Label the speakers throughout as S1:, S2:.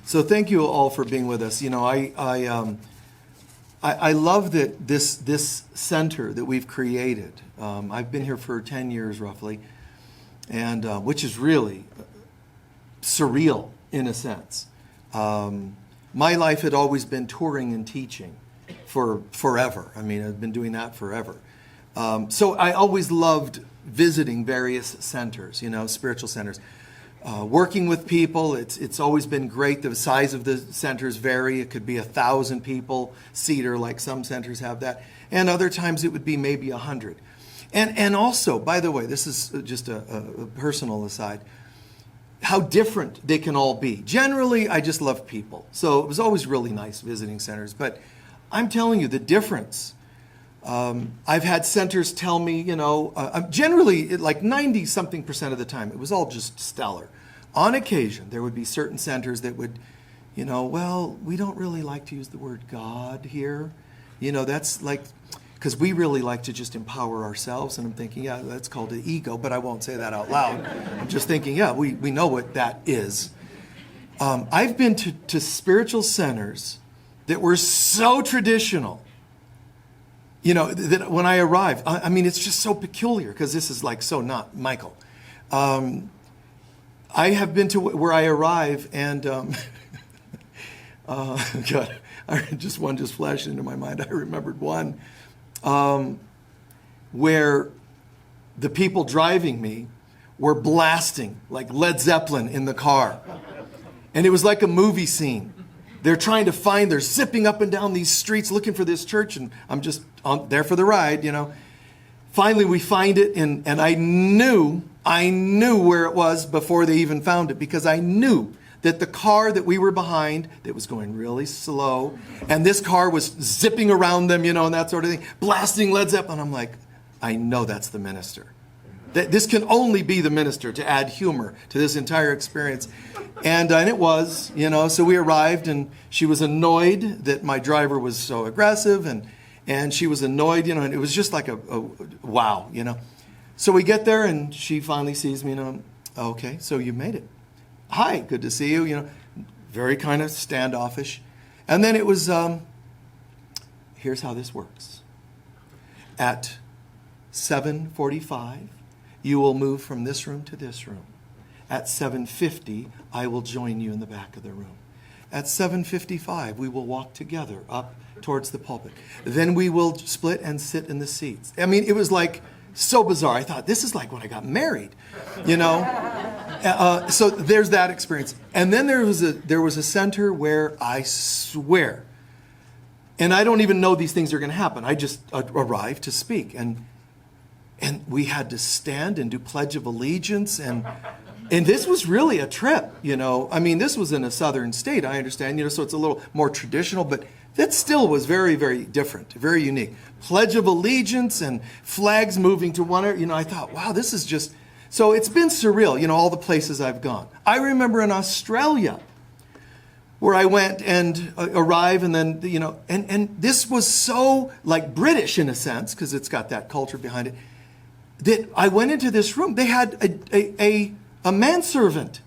S1: So thank you all for being with us. You know, I love that this center that we've created. I've been here for 10 years roughly, and which is really surreal in a sense. My life had always been touring and teaching for forever. I mean, I've been doing that forever. So I always loved visiting various centers, you know, spiritual centers. Working with people, it's always been great. The size of the centers vary. It could be 1,000 people seater, like some centers have that. And other times it would be maybe 100. And also, by the way, this is just a personal aside, how different they can all be. Generally, I just love people. So it was always really nice visiting centers. But I'm telling you, the difference. I've had centers tell me, you know, generally like 90-something% of the time, it was all just stellar. On occasion, there would be certain centers that would, you know, well, we don't really like to use the word God here. You know, that's like, because we really like to just empower ourselves. And I'm thinking, yeah, that's called an ego, but I won't say that out loud. I'm just thinking, yeah, we know what that is. I've been to spiritual centers that were so traditional. You know, that when I arrived, I mean, it's just so peculiar because this is like so not Michael. I have been to where I arrive and, God, one just flashed into my mind. I remembered one where the people driving me were blasting like Led Zeppelin in the car. And it was like a movie scene. They're trying to they're zipping up and down these streets looking for this church, and I'm just there for the ride, you know. Finally, we find it, and I knew where it was before they even found it, because I knew that the car that we were behind, that was going really slow, and this car was zipping around them, you know, and that sort of thing, blasting Led Zeppelin. I'm like, I know that's the minister. This can only be the minister to add humor to this entire experience. And it was, you know, so we arrived and she was annoyed that my driver was so aggressive and she was annoyed, you know, and it was just like a wow, you know. So we get there and she finally sees me, you know, okay, so you made it. Hi, good to see you, you know, very kind of standoffish. And then it was, here's how this works. At 7:45, you will move from this room to this room. At 7:50, I will join you in the back of the room. At 7:55, we will walk together up towards the pulpit. Then we will split and sit in the seats. I mean, it was like so bizarre. I thought, this is like when I got married, you know? So there's that experience. And then there was a center where I swear, and I don't even know these things are going to happen. I just arrived to speak. And we had to stand and do Pledge of Allegiance. And this was really a trip, you know. I mean, this was in a southern state, I understand, you know, so it's a little more traditional, but that still was very, very different, very unique. Pledge of Allegiance and flags moving to one, you know, I thought, wow, this is just, so it's been surreal, you know, all the places I've gone. I remember in Australia where I went and arrived and then, you know, and this was so like British in a sense, because it's got that culture behind it, that I went into this room. They had a manservant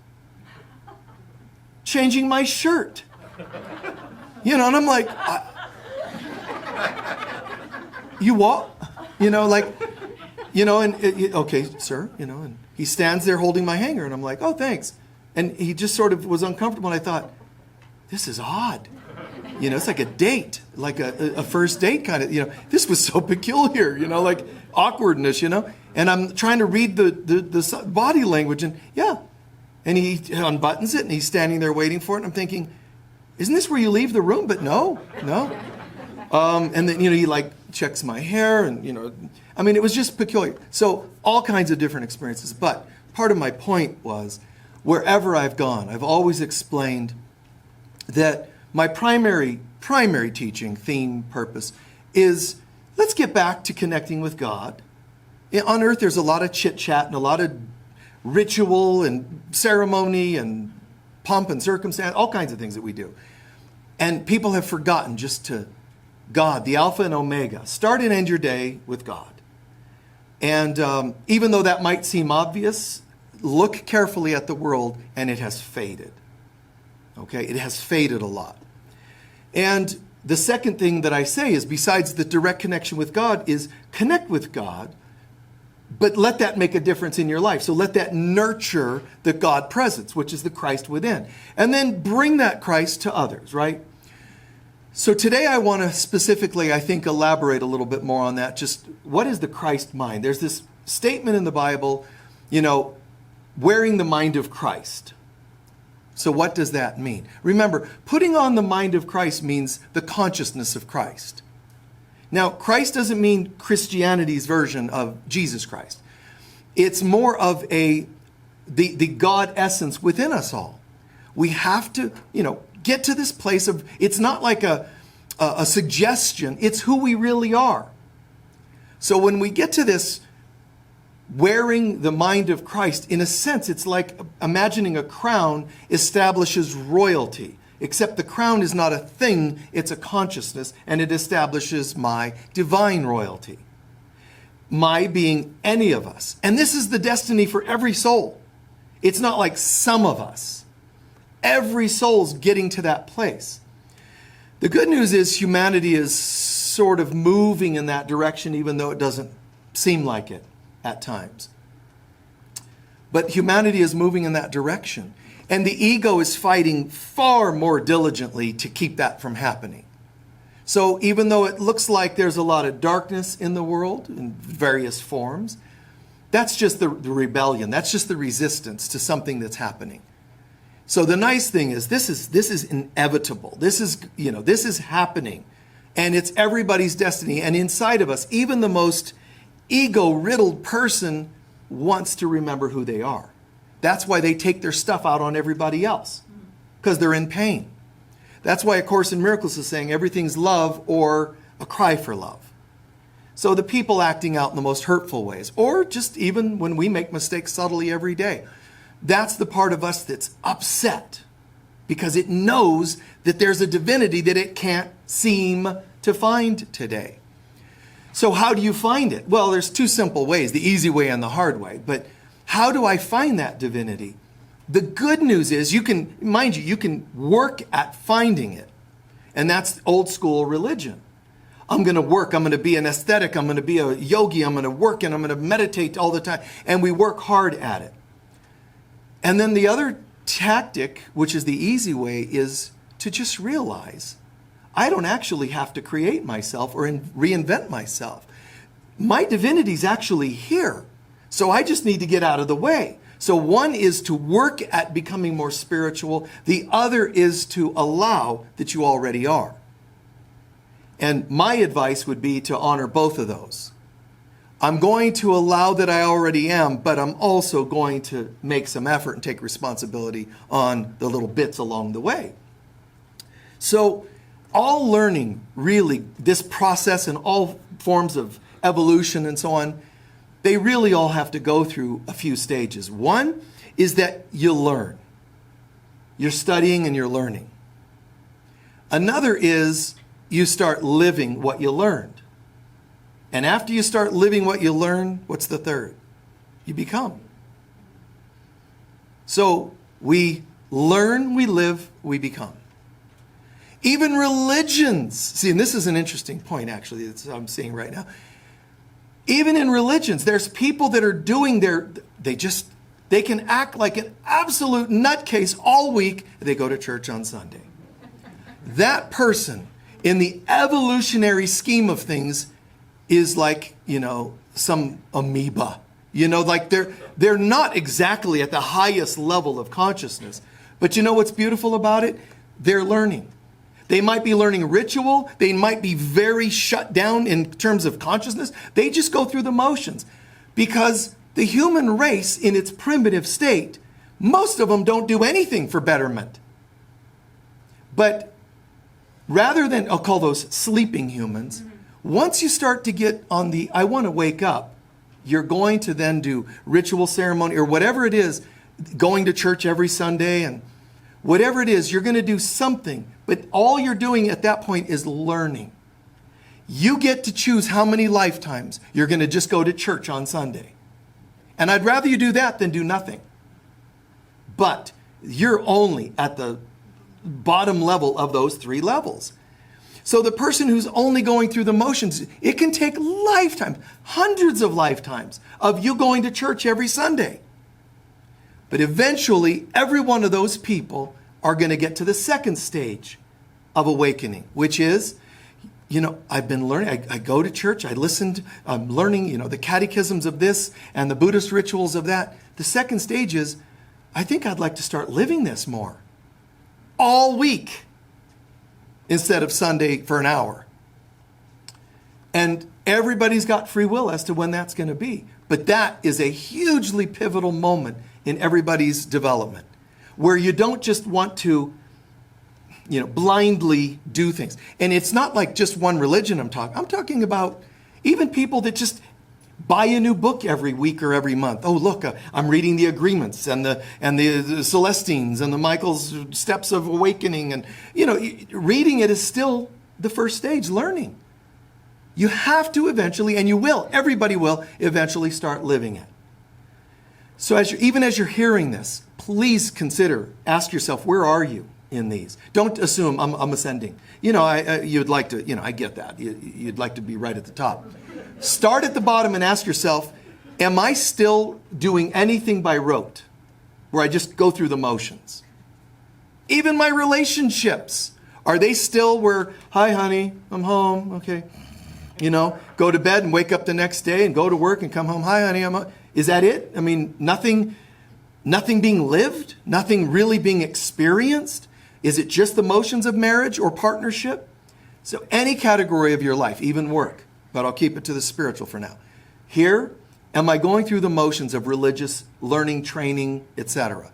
S1: changing my shirt. You know, and I'm like, you what? You know, like, you know, and okay, sir, you know, and he stands there holding my hanger, and I'm like, oh, thanks. And he just sort of was uncomfortable, and I thought, this is odd. You know, it's like a date, like a first date kind of, you know, this was so peculiar, you know, like awkwardness, you know. And I'm trying to read the body language, and yeah. And he unbuttons it, and he's standing there waiting for it, and I'm thinking, isn't this where you leave the room? But no. And then, you know, he like checks my hair, and, you know, I mean, it was just peculiar. So all kinds of different experiences. But part of my point was, wherever I've gone, I've always explained that my primary teaching, theme, purpose is, let's get back to connecting with God. On earth, there's a lot of chit-chat and a lot of ritual and ceremony and pomp and circumstance, all kinds of things that we do. And people have forgotten just to God, the Alpha and Omega. Start and end your day with God. And even though that might seem obvious, look carefully at the world and it has faded. Okay, it has faded a lot. And the second thing that I say is, besides the direct connection with God, is connect with God, but let that make a difference in your life. So let that nurture the God presence, which is the Christ within. And then bring that Christ to others, right? So today I want to specifically, I think, elaborate a little bit more on that. Just what is the Christ mind? There's this statement in the Bible, wearing the mind of Christ. So what does that mean? Remember, putting on the mind of Christ means the consciousness of Christ. Now, Christ doesn't mean Christianity's version of Jesus Christ. It's more of the God essence within us all. We have to, get to this place of, it's not like a suggestion, it's who we really are. So when we get to this wearing the mind of Christ, in a sense, it's like imagining a crown establishes royalty. Except the crown is not a thing, it's a consciousness, and it establishes my divine royalty. My being any of us. And this is the destiny for every soul. It's not like some of us. Every soul's getting to that place. The good news is humanity is sort of moving in that direction, even though it doesn't seem like it at times. But humanity is moving in that direction. And the ego is fighting far more diligently to keep that from happening. So even though it looks like there's a lot of darkness in the world in various forms, that's just the rebellion. That's just the resistance to something that's happening. So the nice thing is this is inevitable. This is happening. And it's everybody's destiny. And inside of us, even the most ego-riddled person wants to remember who they are. That's why they take their stuff out on everybody else, because they're in pain. That's why A Course in Miracles is saying everything's love or a cry for love. So the people acting out in the most hurtful ways, or just even when we make mistakes subtly every day, that's the part of us that's upset because it knows that there's a divinity that it can't seem to find today. So how do you find it? Well, there's two simple ways, the easy way and the hard way. But how do I find that divinity? The good news is you can work at finding it. And that's old school religion. I'm going to work. I'm going to be an aesthetic. I'm going to be a yogi. I'm going to work and I'm going to meditate all the time. And we work hard at it. And then the other tactic, which is the easy way, is to just realize I don't actually have to create myself or reinvent myself. My divinity's actually here. So I just need to get out of the way. So one is to work at becoming more spiritual. The other is to allow that you already are. And my advice would be to honor both of those. I'm going to allow that I already am, but I'm also going to make some effort and take responsibility on the little bits along the way. So all learning, really, this process and all forms of evolution and so on, they really all have to go through a few stages. One is that you learn. You're studying and you're learning. Another is you start living what you learned. And after you start living what you learn, what's the third? You become. So we learn, we live, we become. Even religions. See, and this is an interesting point, actually, that I'm seeing right now. Even in religions, there's people that are doing they can act like an absolute nutcase all week. They go to church on Sunday. That person, in the evolutionary scheme of things, is like, some amoeba. Like they're not exactly at the highest level of consciousness. But you know what's beautiful about it? They're learning. They might be learning ritual. They might be very shut down in terms of consciousness. They just go through the motions. Because the human race in its primitive state, most of them don't do anything for betterment. But rather than, I'll call those sleeping humans, once you start to get on the, I want to wake up, you're going to then do ritual ceremony or whatever it is, going to church every Sunday and whatever it is, you're going to do something. But all you're doing at that point is learning. You get to choose how many lifetimes you're going to just go to church on Sunday. And I'd rather you do that than do nothing. But you're only at the bottom level of those three levels. So the person who's only going through the motions, it can take lifetimes, hundreds of lifetimes of you going to church every Sunday. But eventually, every one of those people are going to get to the second stage of awakening, which is, I've been learning, I go to church, I'm learning, the catechisms of this and the Buddhist rituals of that. The second stage is, I think I'd like to start living this more. All week, instead of Sunday for an hour. And everybody's got free will as to when that's going to be. But that is a hugely pivotal moment in everybody's development, where you don't just want to blindly do things. And it's not like just one religion I'm talking about even people that just buy a new book every week or every month. Oh, look, I'm reading the agreements and the Celestines and the Michael's Steps of Awakening. And, reading it is still the first stage, learning. You have to eventually, and you will, everybody will eventually start living it. So even as you're hearing this, please ask yourself, where are you in these? Don't assume I'm ascending. You'd like to, I get that. You'd like to be right at the top. Start at the bottom and ask yourself, am I still doing anything by rote, where I just go through the motions? Even my relationships, are they still where, hi honey, I'm home, okay. Go to bed and wake up the next day and go to work and come home, hi honey, I'm home. Is that it? I mean, nothing being lived? Nothing really being experienced? Is it just the motions of marriage or partnership? So any category of your life, even work, but I'll keep it to the spiritual for now. Here, am I going through the motions of religious learning, training, etc.?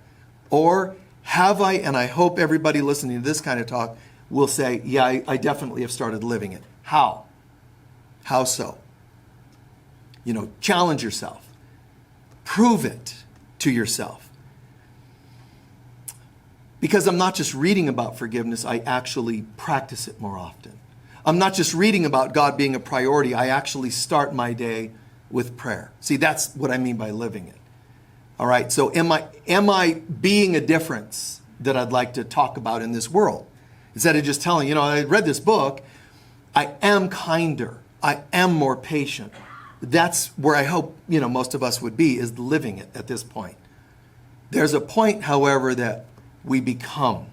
S1: Or have I, and I hope everybody listening to this kind of talk will say, yeah, I definitely have started living it. How? How so? Challenge yourself. Prove it to yourself. Because I'm not just reading about forgiveness, I actually practice it more often. I'm not just reading about God being a priority, I actually start my day with prayer. See, that's what I mean by living it. All right, so am I being a difference that I'd like to talk about in this world? Instead of just telling, I read this book, I am kinder, I am more patient. That's where I hope, most of us would be, is living it at this point. There's a point, however, that we become.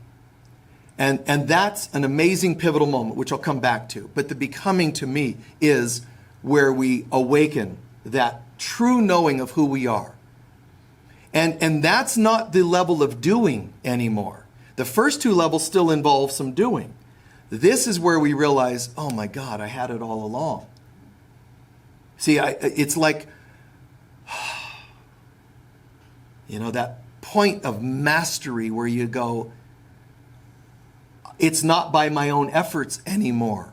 S1: And that's an amazing pivotal moment, which I'll come back to. But the becoming to me is where we awaken that true knowing of who we are. And that's not the level of doing anymore. The first two levels still involve some doing. This is where we realize, oh my God, I had it all along. See, it's like, that point of mastery where you go, it's not by my own efforts anymore.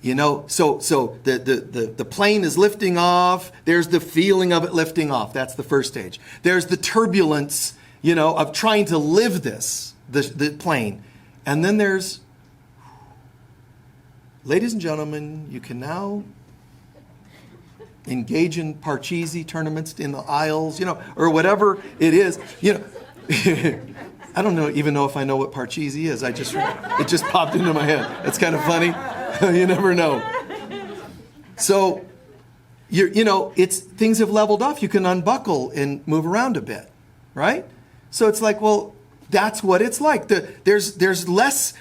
S1: So the plane is lifting off. There's the feeling of it lifting off. That's the first stage. There's the turbulence, of trying to live the plane. And then there's, ladies and gentlemen, you can now engage in Parcheesi tournaments in the aisles, or whatever it is. I don't even know if I know what Parcheesi is. It just popped into my head. It's kind of funny. You never know. So, it's things have leveled off. You can unbuckle and move around a bit, right? So it's like, well, that's what it's like. There's less,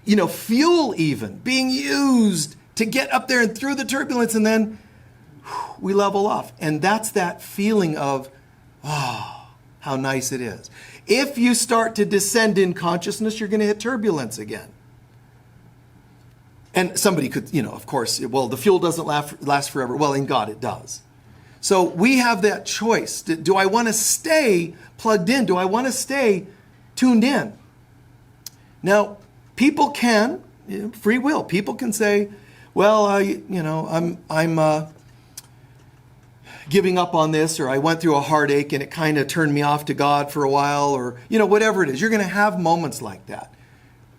S1: fuel even being used to get up there and through the turbulence, and then we level off. And that's that feeling of, oh, how nice it is. If you start to descend in consciousness, you're going to hit turbulence again. And somebody could, of course, well, the fuel doesn't last forever. Well, in God, it does. So we have that choice. Do I want to stay plugged in? Do I want to stay tuned in? Now, people can, free will, people can say, well, I'm giving up on this, or I went through a heartache and it kind of turned me off to God for a while, or, whatever it is. You're going to have moments like that.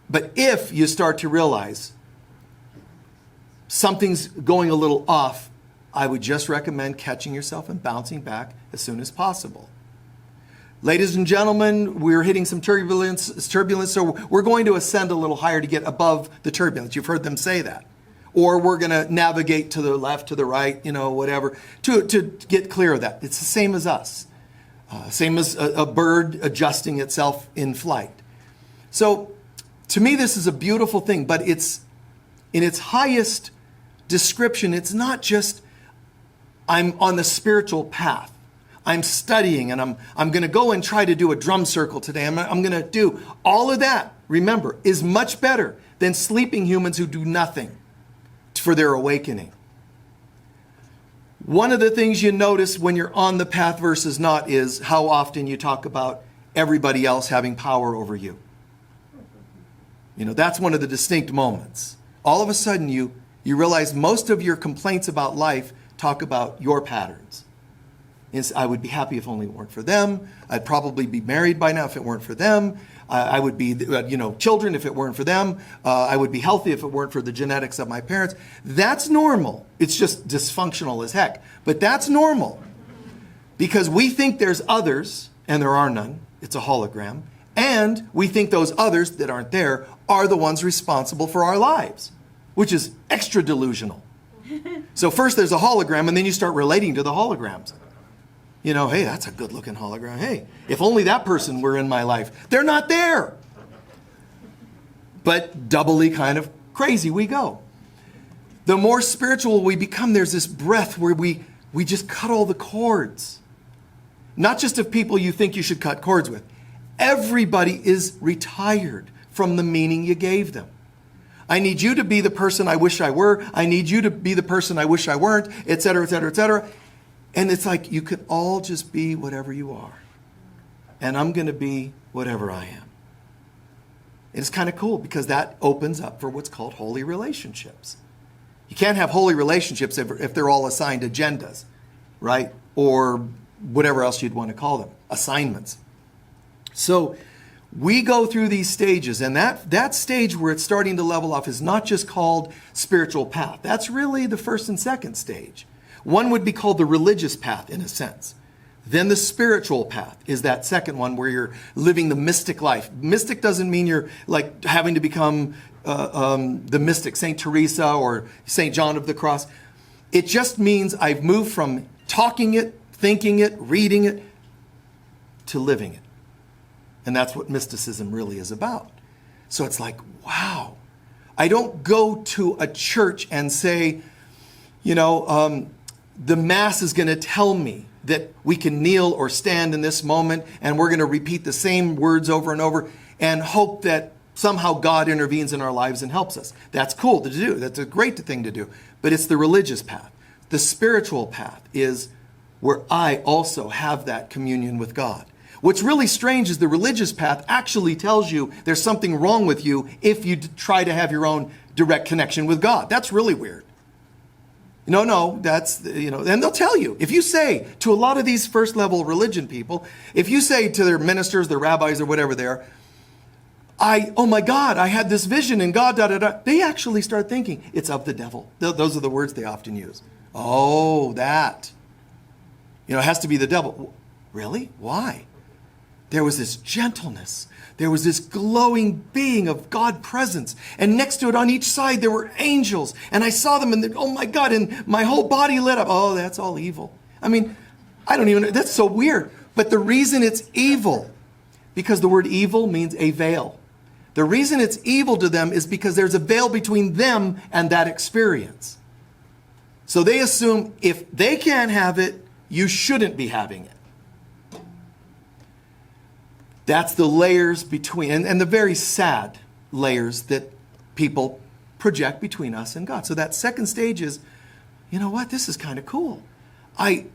S1: But if you start to realize something's going a little off, I would just recommend catching yourself and bouncing back as soon as possible. Ladies and gentlemen, we're hitting some turbulence, so we're going to ascend a little higher to get above the turbulence. You've heard them say that. Or we're going to navigate to the left, to the right, whatever, to get clear of that. It's the same as us. Same as a bird adjusting itself in flight. So, to me, this is a beautiful thing, but it's in its highest description, it's not just I'm on the spiritual path. I'm studying and I'm going to go and try to do a drum circle today. I'm going to do all of that, remember, is much better than sleeping humans who do nothing for their awakening. One of the things you notice when you're on the path versus not is how often you talk about everybody else having power over you. That's one of the distinct moments. All of a sudden you realize most of your complaints about life talk about your patterns. I would be happy if only it weren't for them. I'd probably be married by now if it weren't for them. I would be, children if it weren't for them. I would be healthy if it weren't for the genetics of my parents. That's normal. It's just dysfunctional as heck. But that's normal. Because we think there's others, and there are none. It's a hologram. And we think those others that aren't there are the ones responsible for our lives, which is extra delusional. So first there's a hologram, and then you start relating to the holograms. Hey, that's a good-looking hologram. Hey, if only that person were in my life. They're not there. But doubly kind of crazy we go. The more spiritual we become, there's this breath where we just cut all the cords. Not just of people you think you should cut cords with. Everybody is retired from the meaning you gave them. I need you to be the person I wish I were. I need you to be the person I wish I weren't, et cetera, et cetera, et cetera. And it's like you could all just be whatever you are. And I'm going to be whatever I am. It's kind of cool because that opens up for what's called holy relationships. You can't have holy relationships if they're all assigned agendas, right? Or whatever else you'd want to call them, assignments. So we go through these stages, and that stage where it's starting to level off is not just called spiritual path. That's really the first and second stage. One would be called the religious path in a sense. Then the spiritual path is that second one where you're living the mystic life. Mystic doesn't mean you're like having to become the mystic, Saint Teresa or Saint John of the Cross. It just means I've moved from talking it, thinking it, reading it, to living it. And that's what mysticism really is about. So it's like, wow. I don't go to a church and say, the Mass is going to tell me that we can kneel or stand in this moment and we're going to repeat the same words over and over and hope that somehow God intervenes in our lives and helps us. That's cool to do. That's a great thing to do. But it's the religious path. The spiritual path is where I also have that communion with God. What's really strange is the religious path actually tells you there's something wrong with you if you try to have your own direct connection with God. That's really weird. No, that's, and they'll tell you. If you say to a lot of these first level religion people, if you say to their ministers, their rabbis, or whatever they are, oh my God, I had this vision and God, they actually start thinking it's of the devil. Those are the words they often use. Oh, that. It has to be the devil. Really? Why? There was this gentleness. There was this glowing being of God presence. And next to it on each side, there were angels. And I saw them and oh my God, and my whole body lit up. Oh, that's all evil. I don't even know. That's so weird. But the reason it's evil, because the word evil means a veil. The reason it's evil to them is because there's a veil between them and that experience. So they assume if they can't have it, you shouldn't be having it. That's the layers between, and the very sad layers that people project between us and God. So that second stage is, you know what, this is kind of cool. I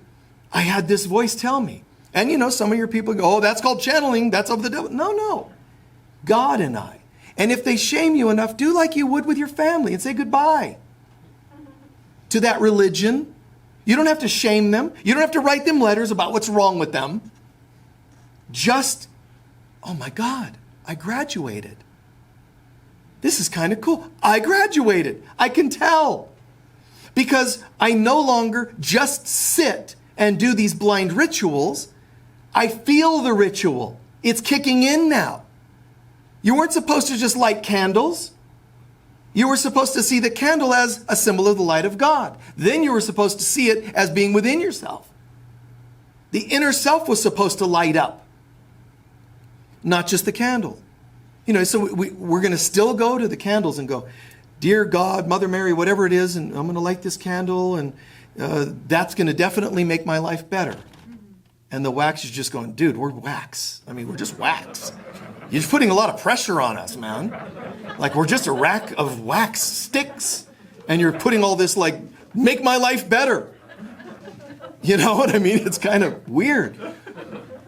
S1: had this voice tell me. And some of your people go, oh, that's called channeling, that's of the devil. No. God and I. And if they shame you enough, do like you would with your family and say goodbye to that religion. You don't have to shame them. You don't have to write them letters about what's wrong with them. Just, oh my God, I graduated. This is kind of cool. I graduated. I can tell. Because I no longer just sit and do these blind rituals. I feel the ritual. It's kicking in now. You weren't supposed to just light candles. You were supposed to see the candle as a symbol of the light of God. Then you were supposed to see it as being within yourself. The inner self was supposed to light up, not just the candle. So we're going to still go to the candles and go, dear God, Mother Mary, whatever it is, and I'm going to light this candle, and that's going to definitely make my life better. And the wax is just going, dude, we're wax. I mean, we're just wax. You're just putting a lot of pressure on us, man. Like we're just a rack of wax sticks. And you're putting all this like, make my life better. You know what I mean? It's kind of weird.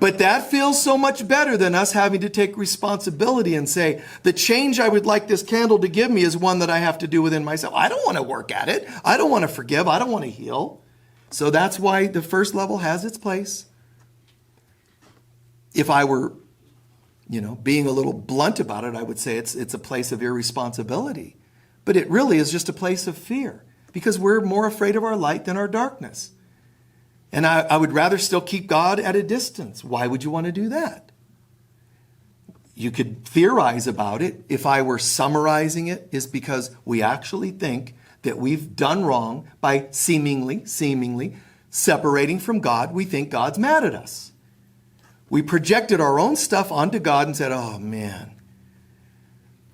S1: But that feels so much better than us having to take responsibility and say, the change I would like this candle to give me is one that I have to do within myself. I don't want to work at it. I don't want to forgive. I don't want to heal. So that's why the first level has its place. If I were, being a little blunt about it, I would say it's a place of irresponsibility. But it really is just a place of fear because we're more afraid of our light than our darkness. And I would rather still keep God at a distance. Why would you want to do that? You could theorize about it. If I were summarizing it, is because we actually think that we've done wrong by seemingly separating from God. We think God's mad at us. We projected our own stuff onto God and said, oh man.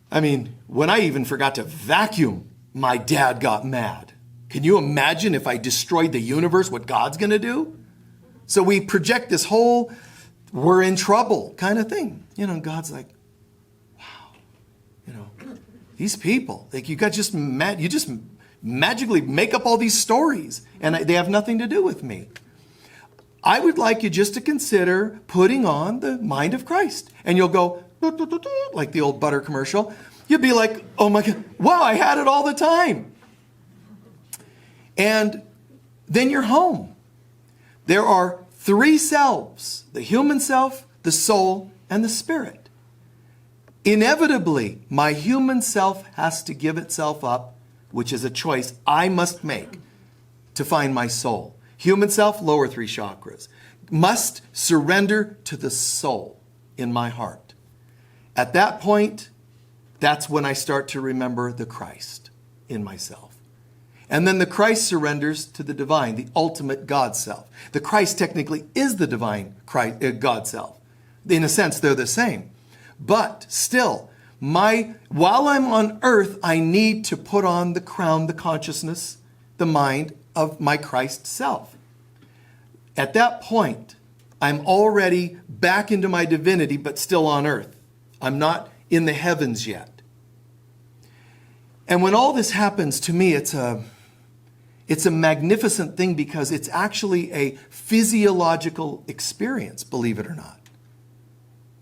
S1: I mean, when I even forgot to vacuum, my dad got mad. Can you imagine if I destroyed the universe, what God's going to do? So we project this whole, we're in trouble kind of thing. God's like, wow, these people, like you just magically make up all these stories and they have nothing to do with me. I would like you just to consider putting on the mind of Christ. And you'll go, like the old butter commercial. You'll be like, oh my God, wow, I had it all the time. And then you're home. There are 3 selves, the human self, the soul, and the spirit. Inevitably, my human self has to give itself up, which is a choice I must make to find my soul. Human self, lower 3 chakras, must surrender to the soul in my heart. At that point, that's when I start to remember the Christ in myself. And then the Christ surrenders to the divine, the ultimate God self. The Christ technically is the divine God self. In a sense, they're the same. But still, while I'm on earth, I need to put on the crown, the consciousness, the mind of my Christ self. At that point, I'm already back into my divinity, but still on earth. I'm not in the heavens yet. And when all this happens, to me, it's a magnificent thing because it's actually a physiological experience, believe it or not.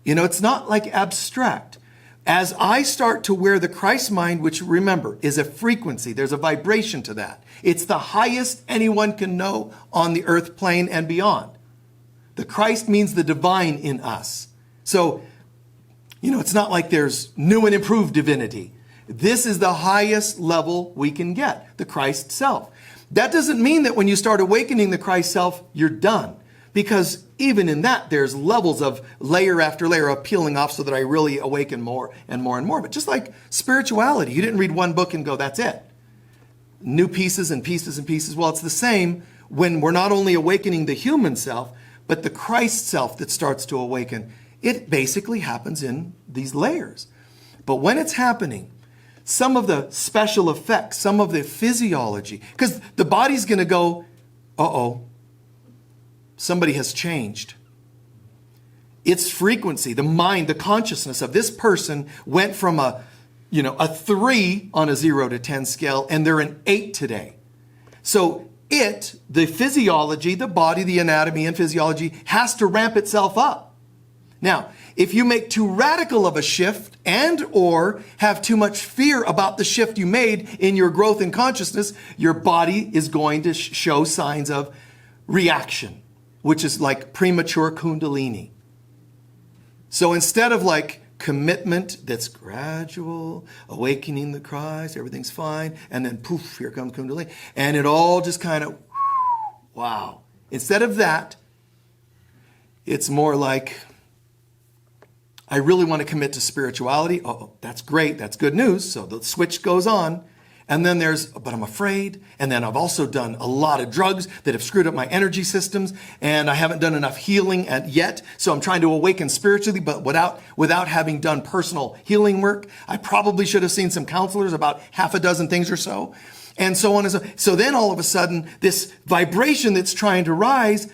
S1: It's not like abstract. As I start to wear the Christ mind, which remember is a frequency, there's a vibration to that. It's the highest anyone can know on the earth plane and beyond. The Christ means the divine in us. So, it's not like there's new and improved divinity. This is the highest level we can get, the Christ self. That doesn't mean that when you start awakening the Christ self, you're done. Because even in that, there's levels of layer after layer of peeling off so that I really awaken more and more and more. But just like spirituality, you didn't read one book and go, that's it. New pieces and pieces and pieces. Well, it's the same when we're not only awakening the human self, but the Christ self that starts to awaken. It basically happens in these layers. But when it's happening, some of the special effects, some of the physiology, because the body's going to go, uh-oh, somebody has changed. Its frequency, the mind, the consciousness of this person went from a 3 on a 0 to 10 scale, and they're an 8 today. So the physiology, the body, the anatomy and physiology has to ramp itself up. Now, if you make too radical of a shift and or have too much fear about the shift you made in your growth in consciousness, your body is going to show signs of reaction, which is like premature Kundalini. So instead of like commitment that's gradual, awakening the Christ, everything's fine, and then poof, here comes Kundalini, and it all just kind of, wow. Instead of that, It's more like, I really want to commit to spirituality. Oh, that's great. That's good news. So the switch goes on. And then but I'm afraid. And then I've also done a lot of drugs that have screwed up my energy systems. And I haven't done enough healing yet. So I'm trying to awaken spiritually, but without having done personal healing work. I probably should have seen some counselors, about half a dozen things or so. And so on and so. So then all of a sudden, this vibration that's trying to rise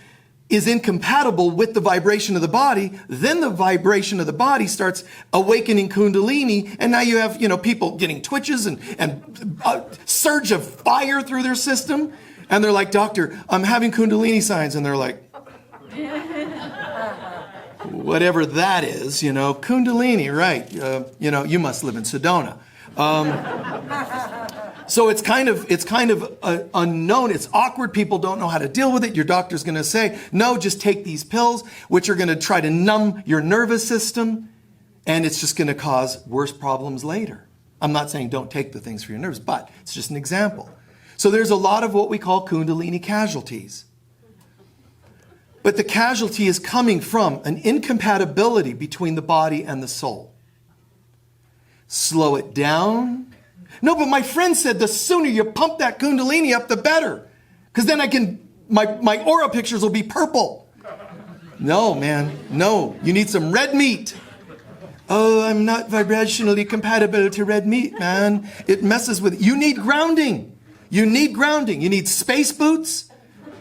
S1: is incompatible with the vibration of the body. Then the vibration of the body starts awakening Kundalini. And now you have, people getting twitches and a surge of fire through their system. And they're like, doctor, I'm having Kundalini signs. And they're like, whatever that is, Kundalini, right. You must live in Sedona. So it's kind of unknown. It's awkward. People don't know how to deal with it. Your doctor's going to say, no, just take these pills, which are going to try to numb your nervous system. And it's just going to cause worse problems later. I'm not saying don't take the things for your nerves, but it's just an example. So there's a lot of what we call Kundalini casualties. But the casualty is coming from an incompatibility between the body and the soul. Slow it down. No, but my friend said the sooner you pump that Kundalini up, the better. Because then my aura pictures will be purple. No, man, no. You need some red meat. Oh, I'm not vibrationally compatible to red meat, man. It messes with it. You need grounding. You need grounding. You need space boots.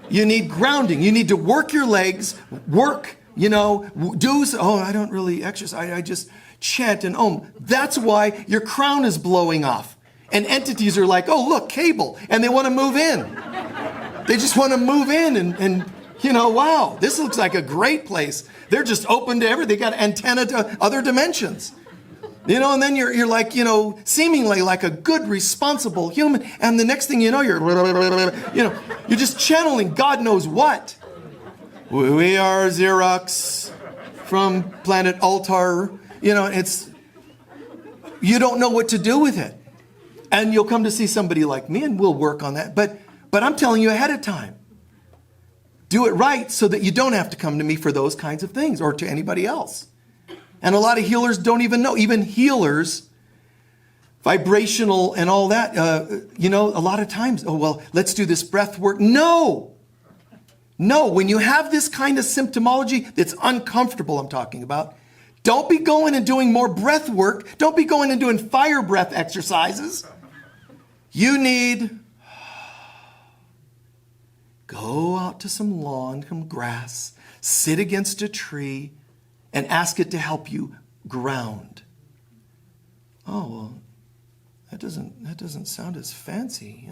S1: You need grounding. You need to work your legs, I don't really exercise. I just chant and om. That's why your crown is blowing off. And entities are like, oh, look, cable. And they want to move in. They just want to move in and wow, this looks like a great place. They're just open to everything. They got antenna to other dimensions. And then you're like, seemingly like a good, responsible human. And the next thing you know, you're just channeling God knows what. We are Xerox from planet Altar. You don't know what to do with it. And you'll come to see somebody like me and we'll work on that. But I'm telling you ahead of time. Do it right so that you don't have to come to me for those kinds of things or to anybody else. And a lot of healers don't even know. Even healers, vibrational and all that, a lot of times, let's do this breath work. No, when you have this kind of symptomology that's uncomfortable, I'm talking about, don't be going and doing more breath work. Don't be going and doing fire breath exercises. You need, go out to some lawn, some grass, sit against a tree, and ask it to help you ground. Oh, well, that doesn't sound as fancy,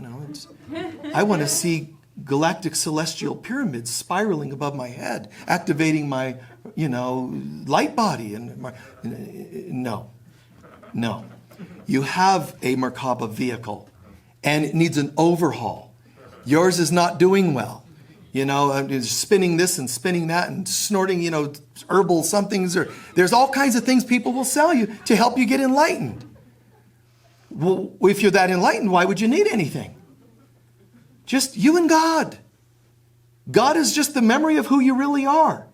S1: I want to see galactic celestial pyramids spiraling above my head, activating my, light body. No. You have a Merkaba vehicle, and it needs an overhaul. Yours is not doing well. Spinning this and spinning that and snorting, herbal somethings. There's all kinds of things people will sell you to help you get enlightened. Well, if you're that enlightened, why would you need anything? Just you and God. God is just the memory of who you really are.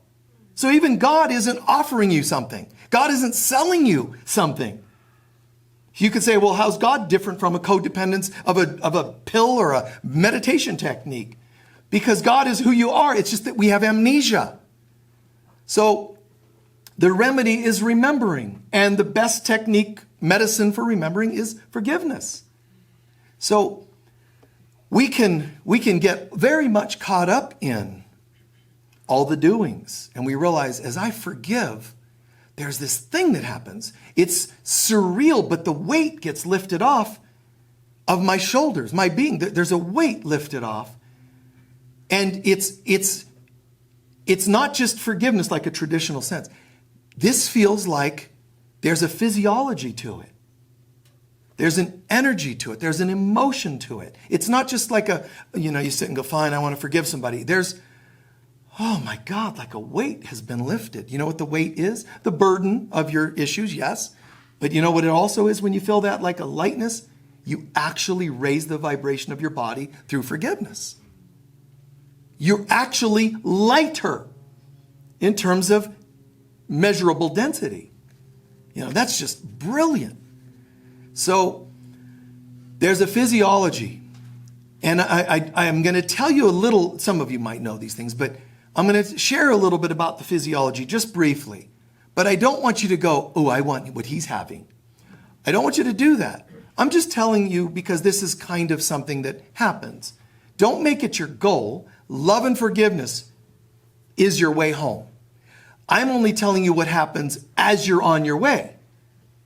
S1: So even God isn't offering you something. God isn't selling you something. You could say, well, how's God different from a codependence of a pill or a meditation technique? Because God is who you are. It's just that we have amnesia. So the remedy is remembering. And the best technique, medicine for remembering, is forgiveness. So we can get very much caught up in all the doings. And we realize, as I forgive, there's this thing that happens. It's surreal, but the weight gets lifted off of my shoulders, my being. There's a weight lifted off. And it's not just forgiveness like a traditional sense. This feels like there's a physiology to it. There's an energy to it. There's an emotion to it. It's not just like you sit and go, fine, I want to forgive somebody. There's, oh my God, like a weight has been lifted. You know what the weight is? The burden of your issues, yes. But you know what it also is when you feel that like a lightness? You actually raise the vibration of your body through forgiveness. You're actually lighter. in terms of measurable density. That's just brilliant. So there's a physiology. And I am going to tell you a little, some of you might know these things, but I'm going to share a little bit about the physiology just briefly. But I don't want you to go, oh, I want what he's having. I don't want you to do that. I'm just telling you because this is kind of something that happens. Don't make it your goal. Love and forgiveness is your way home. I'm only telling you what happens as you're on your way.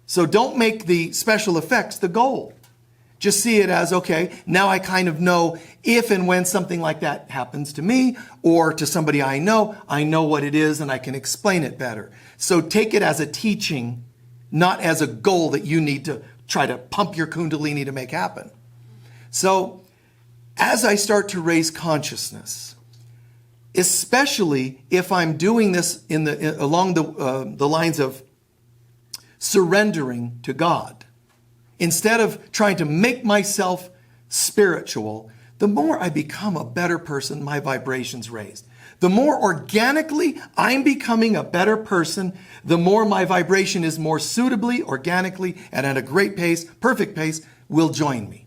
S1: So don't make the special effects the goal. Just see it as, okay, now I kind of know if and when something like that happens to me or to somebody I know what it is and I can explain it better. So take it as a teaching, not as a goal that you need to try to pump your Kundalini to make happen. So as I start to raise consciousness, especially if I'm doing this along the lines of surrendering to God, instead of trying to make myself spiritual, the more I become a better person, my vibration's raised. The more organically I'm becoming a better person, the more my vibration is more suitably, organically, and at a great pace, perfect pace, will join me.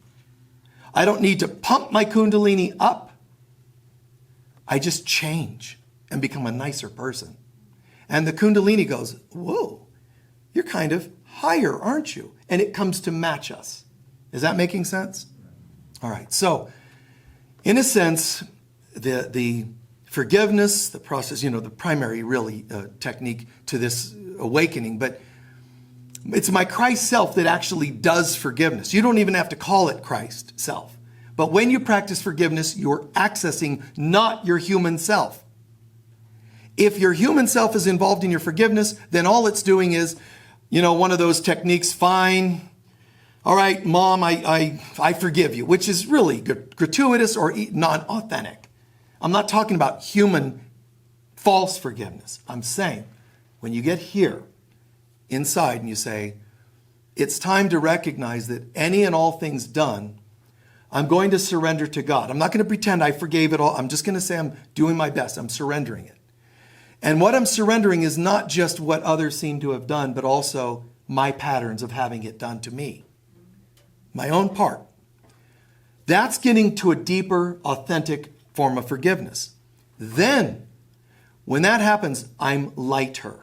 S1: I don't need to pump my Kundalini up. I just change and become a nicer person. And the Kundalini goes, whoa, you're kind of higher, aren't you? And it comes to match us. Is that making sense? All right. So, in a sense, the forgiveness, the process, the primary really technique to this awakening, but it's my Christ self that actually does forgiveness. You don't even have to call it Christ self. But when you practice forgiveness, you're accessing not your human self. If your human self is involved in your forgiveness, then all it's doing is, one of those techniques, fine. All right, Mom, I forgive you, which is really gratuitous or non-authentic. I'm not talking about human false forgiveness. I'm saying when you get here inside and you say, it's time to recognize that any and all things done, I'm going to surrender to God. I'm not going to pretend I forgave it all. I'm just going to say I'm doing my best. I'm surrendering it. And what I'm surrendering is not just what others seem to have done, but also my patterns of having it done to me. My own part. That's getting to a deeper, authentic form of forgiveness. Then, when that happens, I'm lighter.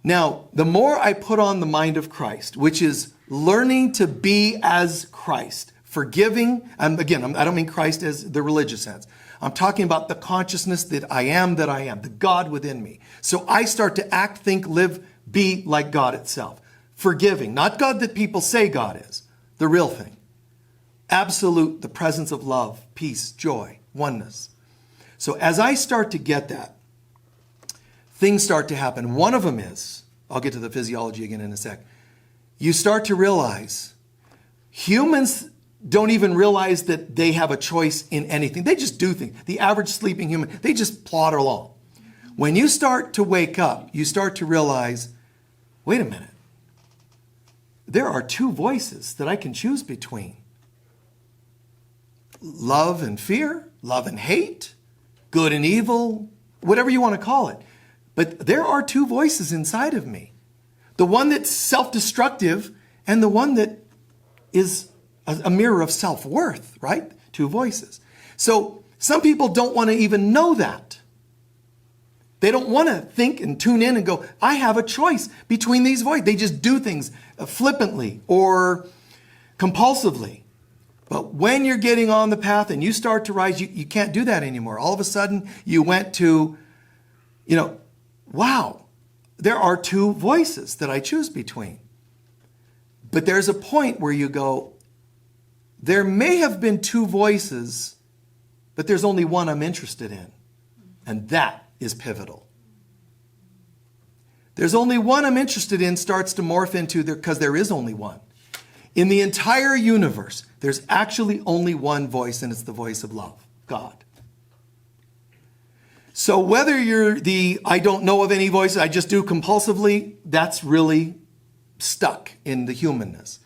S1: Now, the more I put on the mind of Christ, which is learning to be as Christ, forgiving, and again, I don't mean Christ as the religious sense. I'm talking about the consciousness that I am, the God within me. So I start to act, think, live, be like God itself. Forgiving, not God that people say God is, the real thing. Absolute, the presence of love, peace, joy, oneness. So as I start to get that, things start to happen. One of them is, I'll get to the physiology again in a sec. You start to realize humans don't even realize that they have a choice in anything. They just do things. The average sleeping human, they just plod along. When you start to wake up, you start to realize, wait a minute. There are two voices that I can choose between. Love and fear, love and hate, good and evil, whatever you want to call it. But there are two voices inside of me. The one that's self-destructive and the one that is a mirror of self-worth, right? Two voices. So some people don't want to even know that. They don't want to think and tune in and go, I have a choice between these voices. They just do things flippantly or compulsively. But when you're getting on the path and you start to rise, you can't do that anymore. All of a sudden, you went to, wow, there are two voices that I choose between. But there's a point where you go, there may have been two voices, but there's only one I'm interested in. And that is pivotal. There's only one I'm interested in starts to morph into there because there is only one. In the entire universe, there's actually only one voice, and it's the voice of love, God. So whether you're I don't know of any voices, I just do compulsively, that's really stuck in the humanness.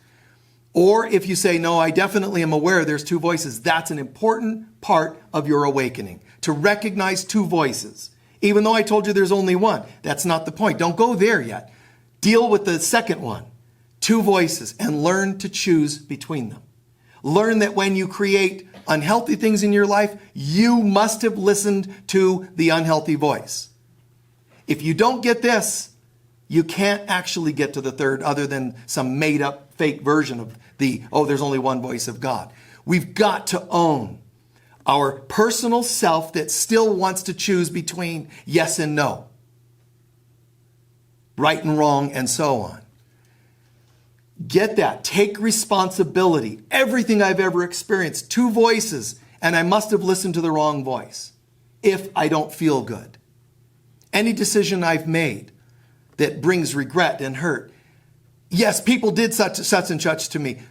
S1: Or if you say, no, I definitely am aware there's two voices, that's an important part of your awakening. To recognize two voices Even though I told you there's only one. That's not the point. Don't go there yet. Deal with the second one. Two voices, and learn to choose between them. Learn that when you create unhealthy things in your life, you must have listened to the unhealthy voice. If you don't get this, you can't actually get to the third other than some made up fake version of there's only one voice of God. We've got to own our personal self that still wants to choose between yes and no, right and wrong, and so on. Get that. Take responsibility. Everything I've ever experienced, two voices, and I must have listened to the wrong voice if I don't feel good. Any decision I've made that brings regret and hurt. Yes, people did such and such to me.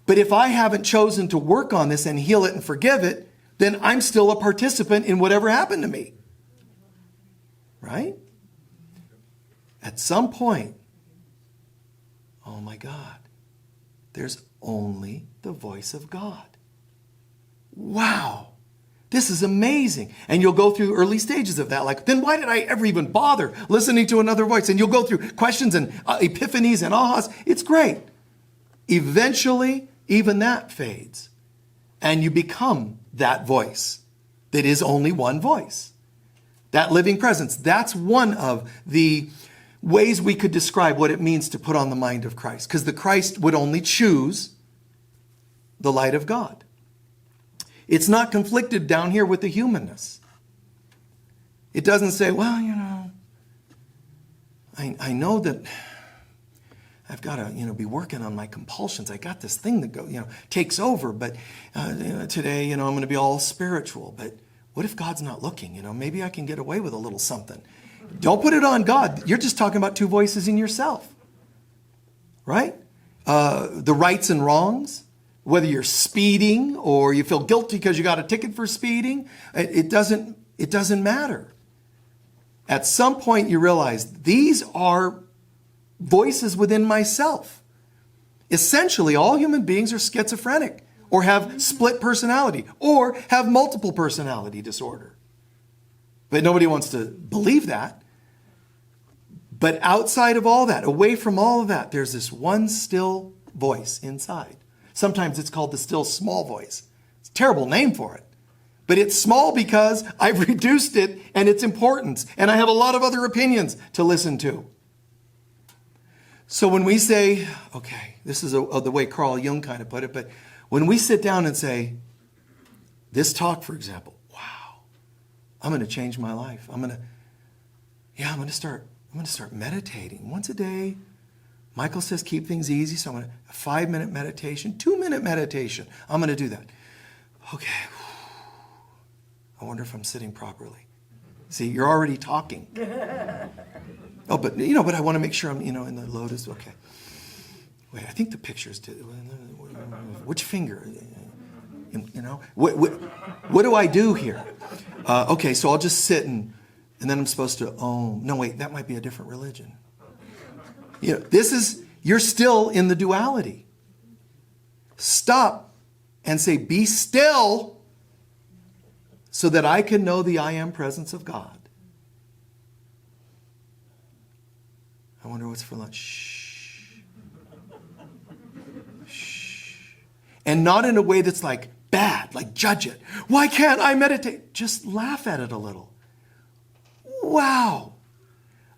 S1: But if I haven't chosen to work on this and heal it and forgive it, then I'm still a participant in whatever happened to me. Right? At some point, oh my God, there's only the voice of God. Wow, this is amazing. And you'll go through early stages of that. Like, then why did I ever even bother listening to another voice? And you'll go through questions and epiphanies and ahas. It's great. Eventually, even that fades. And you become that voice that is only one voice. That living presence. That's one of the ways we could describe what it means to put on the mind of Christ. Because the Christ would only choose the light of God. It's not conflicted down here with the humanness. It doesn't say, well, I know that I've got to, be working on my compulsions. I got this thing that takes over, but today, I'm going to be all spiritual. But what if God's not looking? Maybe I can get away with a little something. Don't put it on God. You're just talking about two voices in yourself. Right? The rights and wrongs, whether you're speeding or you feel guilty because you got a ticket for speeding, it doesn't matter. At some point you realize these are voices within myself. Essentially, all human beings are schizophrenic or have split personality or have multiple personality disorder. But nobody wants to believe that. But outside of all that, away from all of that, there's this one still voice inside. Sometimes it's called the still small voice. It's a terrible name for it. But it's small because I've reduced it and its importance. And I have a lot of other opinions to listen to. So when we say, okay, this is the way Carl Jung kind of put it, but when we sit down and say, this talk, for example, wow, I'm going to change my life. I'm going to start meditating once a day. Michael says keep things easy, so I'm going to a 5-minute meditation, 2-minute meditation. I'm going to do that. Okay. I wonder if I'm sitting properly. See, you're already talking. Oh, but but I want to make sure I'm, in the lotus. Okay. Wait, I think the pictures did. Which finger? What do I do here? Okay, so I'll just sit and then I'm supposed to, no, wait, that might be a different religion. You're still in the duality. Stop and say, be still so that I can know the I am presence of God. I wonder what's for lunch. Shh. Shh. And not in a way that's like bad, like judge it. Why can't I meditate? Just laugh at it a little. Wow.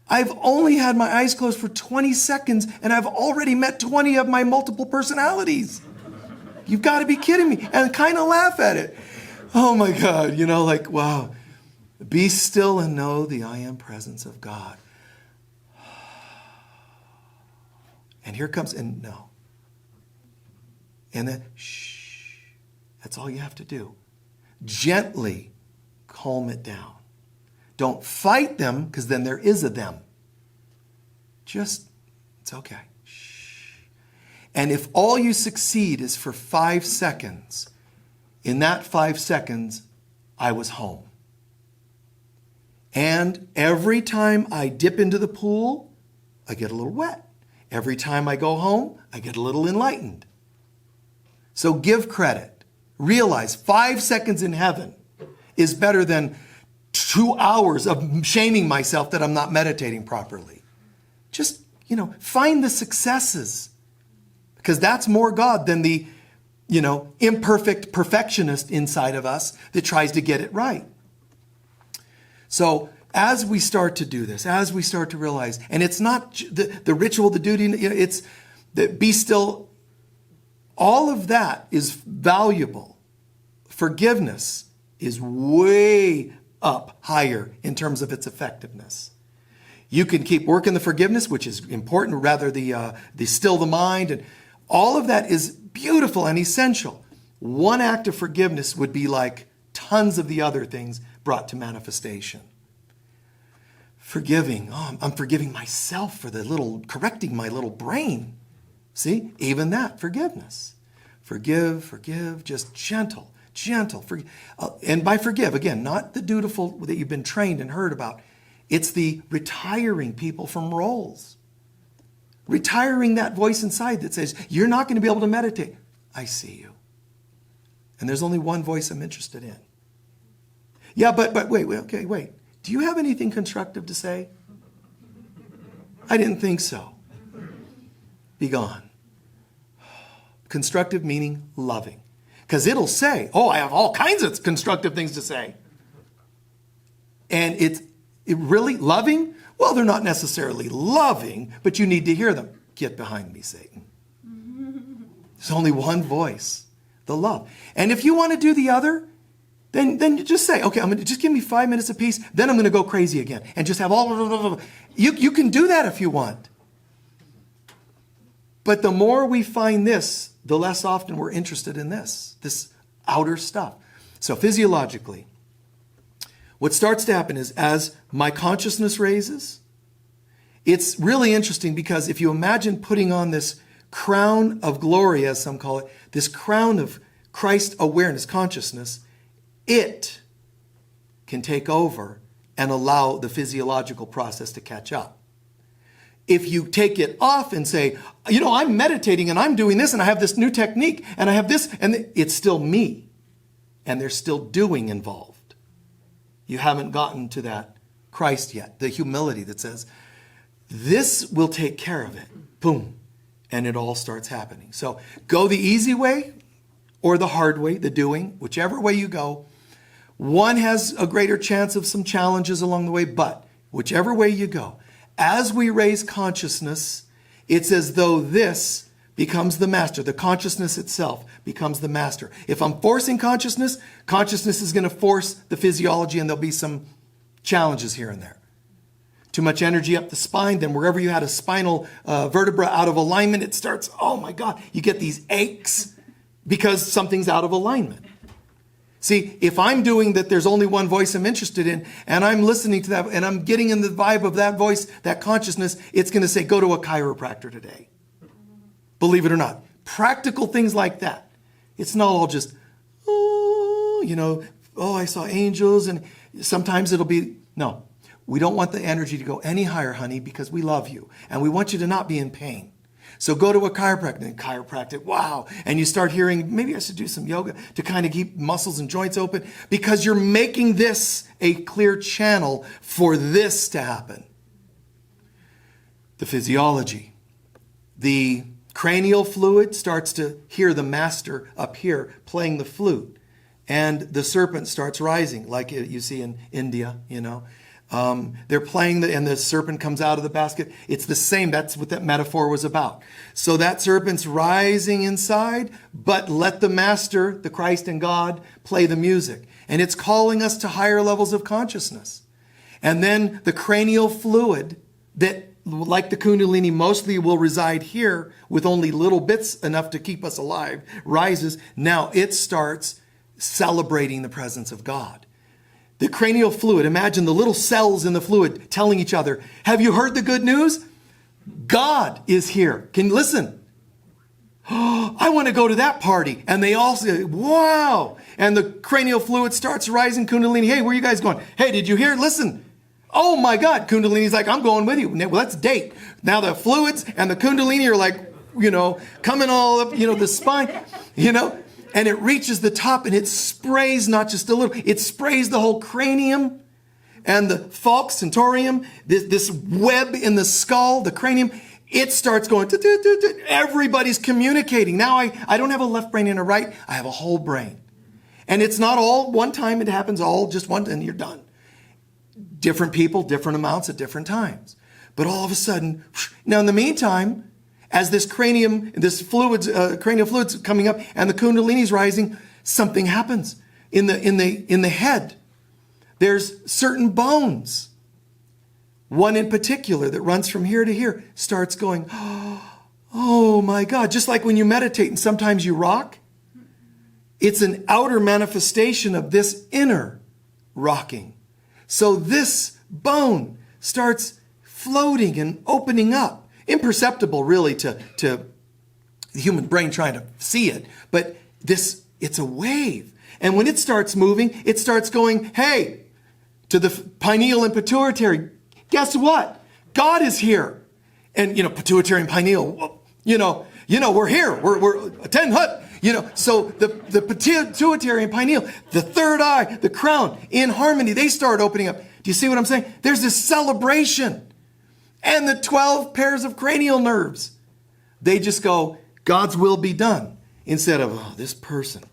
S1: I've only had my eyes closed for 20 seconds and I've already met 20 of my multiple personalities. You've got to be kidding me. And kind of laugh at it. Oh my God, wow. Be still and know the I am presence of God. And here comes, and no. And then, shh. That's all you have to do. Gently calm it down. Don't fight them, because then there is a them. It's okay. Shh. And if all you succeed is for 5 seconds, in that 5 seconds, I was home. And every time I dip into the pool, I get a little wet. Every time I go home, I get a little enlightened. So give credit. Realize 5 seconds in heaven is better than 2 hours of shaming myself that I'm not meditating properly. Just, find the successes, because that's more God than the, imperfect perfectionist inside of us that tries to get it right. So as we start to do this, as we start to realize, and it's not the ritual, the duty, it's the be still, all of that is valuable. Forgiveness is way up higher in terms of its effectiveness. You can keep working the forgiveness, which is important, rather the still the mind, and all of that is beautiful and essential. One act of forgiveness would be like tons of the other things brought to manifestation. Forgiving, I'm forgiving myself for correcting my little brain. See, even that, forgiveness. Forgive, just gentle. And by forgive, again, not the dutiful that you've been trained and heard about. It's the retiring people from roles. Retiring that voice inside that says, you're not going to be able to meditate. I see you. And there's only one voice I'm interested in. Yeah, but wait. Do you have anything constructive to say? I didn't think so. Be gone. Constructive meaning loving. Because it'll say, I have all kinds of constructive things to say. And it really loving? Well, they're not necessarily loving, but you need to hear them. Get behind me, Satan. There's only one voice, the love. And if you want to do the other, then you just say, okay, I'm going to just give me 5 minutes apiece, then I'm going to go crazy again and just have all. You can do that if you want. But the more we find this, the less often we're interested in this outer stuff. So physiologically, what starts to happen is as my consciousness raises, it's really interesting because if you imagine putting on this crown of glory, as some call it, this crown of Christ awareness, consciousness, it can take over and allow the physiological process to catch up. If you take it off and say, I'm meditating and I'm doing this and I have this new technique and I have this, and it's still me. And there's still doing involved. You haven't gotten to that Christ yet, the humility that says, this will take care of it. Boom. And it all starts happening. So go the easy way or the hard way, the doing, whichever way you go. One has a greater chance of some challenges along the way, but whichever way you go, as we raise consciousness, it's as though this becomes the master. The consciousness itself becomes the master. If I'm forcing consciousness is going to force the physiology, and there'll be some challenges here and there. Too much energy up the spine, then wherever you had a spinal vertebra out of alignment, it starts, oh my God, you get these aches because something's out of alignment. See, if I'm doing that, there's only one voice I'm interested in, and I'm listening to that, and I'm getting in the vibe of that voice, that consciousness, it's going to say, go to a chiropractor today. Believe it or not. Practical things like that. It's not all just, I saw angels, and sometimes it'll be, no. We don't want the energy to go any higher, honey, because we love you, and we want you to not be in pain. So go to a chiropractic, wow. And you start hearing, maybe I should do some yoga to kind of keep muscles and joints open, because you're making this a clear channel for this to happen. The physiology. The cranial fluid starts to hear the master up here playing the flute. And the serpent starts rising, like you see in India, They're playing, and the serpent comes out of the basket. It's the same. That's what that metaphor was about. So that serpent's rising inside, but let the master, the Christ and God, play the music. And it's calling us to higher levels of consciousness. And then the cranial fluid that, like the Kundalini, mostly will reside here with only little bits enough to keep us alive, rises. Now it starts celebrating the presence of God. The cranial fluid, imagine the little cells in the fluid telling each other, have you heard the good news? God is here. Can you listen? Oh, I want to go to that party. And they all say, wow. And the cranial fluid starts rising. Kundalini, hey, where are you guys going? Hey, did you hear? Listen. Oh my God. Kundalini's like, I'm going with you. Well, let's date. Now the fluids and the Kundalini are like, coming all up, the spine, and it reaches the top and it sprays not just a little, it sprays the whole cranium and the falx centurium, this web in the skull, the cranium, it starts going, everybody's communicating. Now I don't have a left brain and a right, I have a whole brain. And it's not all one time, it happens all just one, and you're done. Different people, different amounts at different times. But all of a sudden, now in the meantime, as this cranium, cranial fluid's coming up and the Kundalini's rising, something happens in the head. There's certain bones. One in particular that runs from here to here starts going, oh my God. Just like when you meditate and sometimes you rock. It's an outer manifestation of this inner rocking. So this bone starts floating and opening up. Imperceptible really to the human brain trying to see it. But it's a wave. And when it starts moving, it starts going, hey, to the pineal and pituitary. Guess what? God is here. And, pituitary and pineal, we're here. We're 10 hut. So the pituitary and pineal, the third eye, the crown, in harmony, they start opening up. Do you see what I'm saying? There's this celebration. And the 12 pairs of cranial nerves, they just go, God's will be done. Instead of, this person,